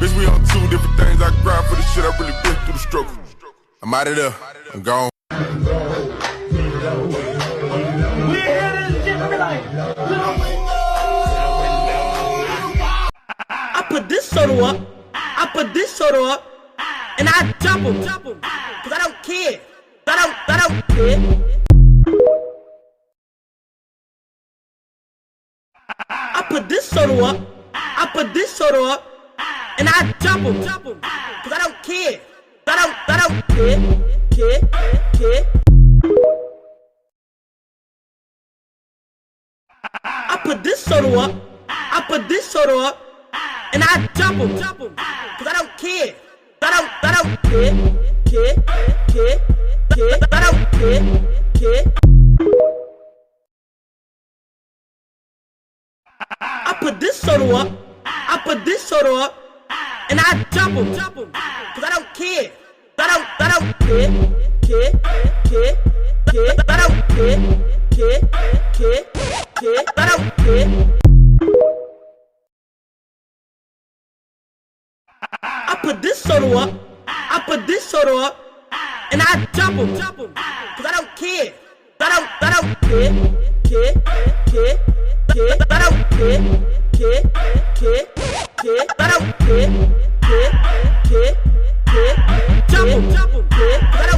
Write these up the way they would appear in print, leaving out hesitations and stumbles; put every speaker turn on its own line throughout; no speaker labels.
Bitch, we on two different things. I grind for the shit, I really been through the struggle. I'm out of there, I'm gone.
I put this soda up, I put this soda up, and I jump him, cause I don't care, I don't care. I put this soda up, I put this soda up, and I jump him, cause I don't care, I don't care. I put this soda up, I put this soda up, and I jump him, cause I don't care, I don't care, I don't care. I put this soda up, I put this soda up, and I jump him, cause I don't care, I don't care, I don't care, I don't care. I put this soda up, I put this soda up, and I jump him, cause I don't care, I don't care, I don't care, I don't care, jump him, cause I don't care,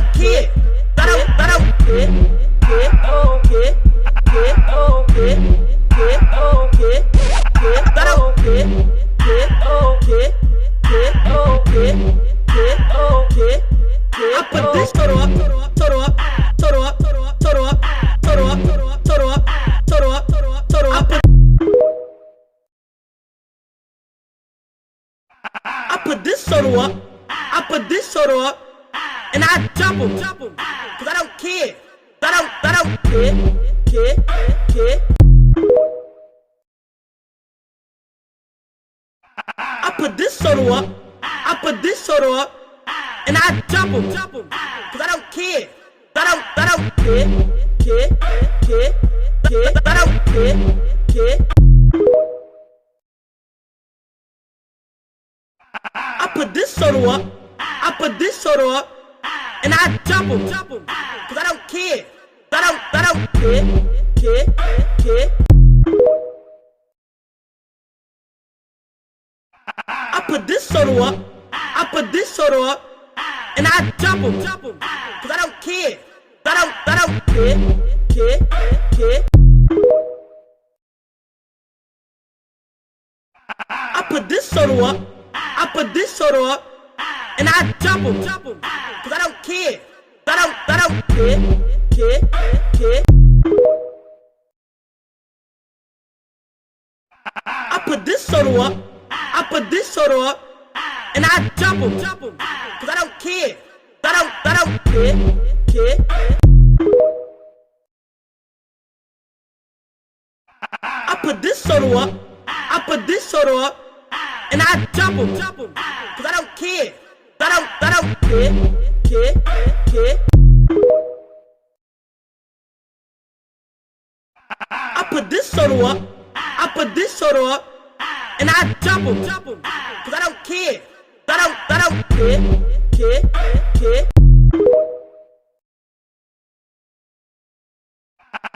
I don't care, I put this soda up, soda up, soda up, soda up, soda up, soda up, soda up, soda up. I put this soda up, I put this soda up, and I jump him, cause I don't care, I don't care. I put this soda up, I put this soda up, and I jump him, cause I don't care, I don't care, I don't care. I put this soda up, I put this soda up, and I jump him, cause I don't care, I don't care. I put this soda up, I put this soda up, and I jump him, cause I don't care, I don't care. I put this soda up, I put this soda up, and I jump him, cause I don't care, I don't care. I put this soda up, I put this soda up, and I jump him, cause I don't care, I don't care. I put this soda up, I put this soda up, and I jump him, cause I don't care, I don't care. I put this soda up, I put this soda up, and I jump him, cause I don't care, I don't care.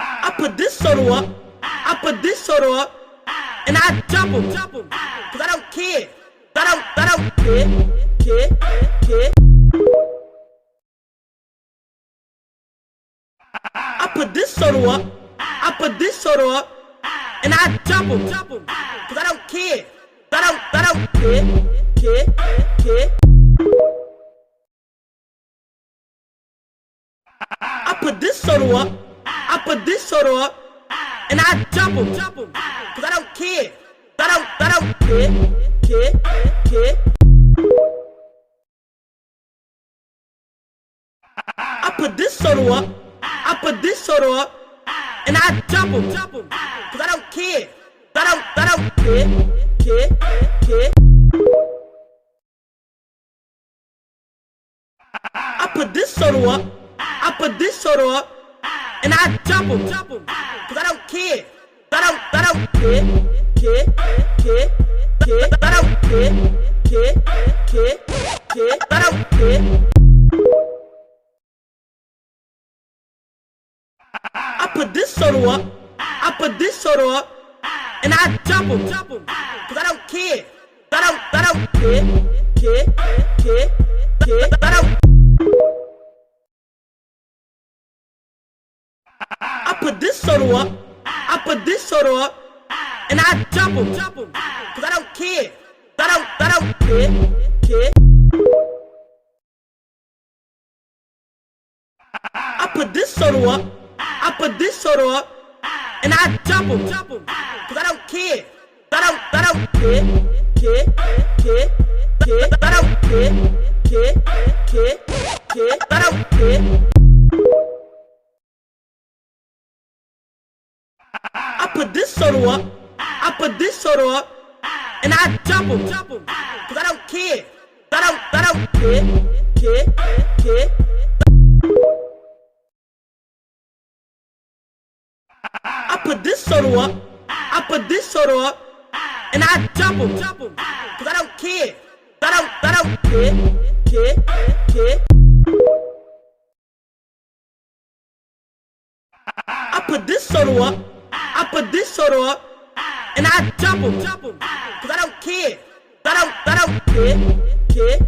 I put this soda up, I put this soda up, and I jump him, cause I don't care, I don't care. I put this soda up, I put this soda up, and I jump him, cause I don't care, I don't care. I put this soda up, I put this soda up, and I jump him, cause I don't care, I don't care. I put this soda up, I put this soda up, and I jump him, cause I don't care, I don't care. I put this soda up, I put this soda up, and I jump him, cause I don't care, I don't care. don't care. I put this soda up, and I jump him, cause I don't care. I don't care. I don't. I put this soda up, and I jump him, cause I don't care. I don't care. I put this soda up, and I jump him, cause I don't care. I don't care. I don't care. I don't care. I put this soda up, and I jump him, cause I don't care. I don't care. I put this soda up, and I jump him, cause I don't care. I don't care. I put this soda up, and I jump him, cause I don't care. I don't care.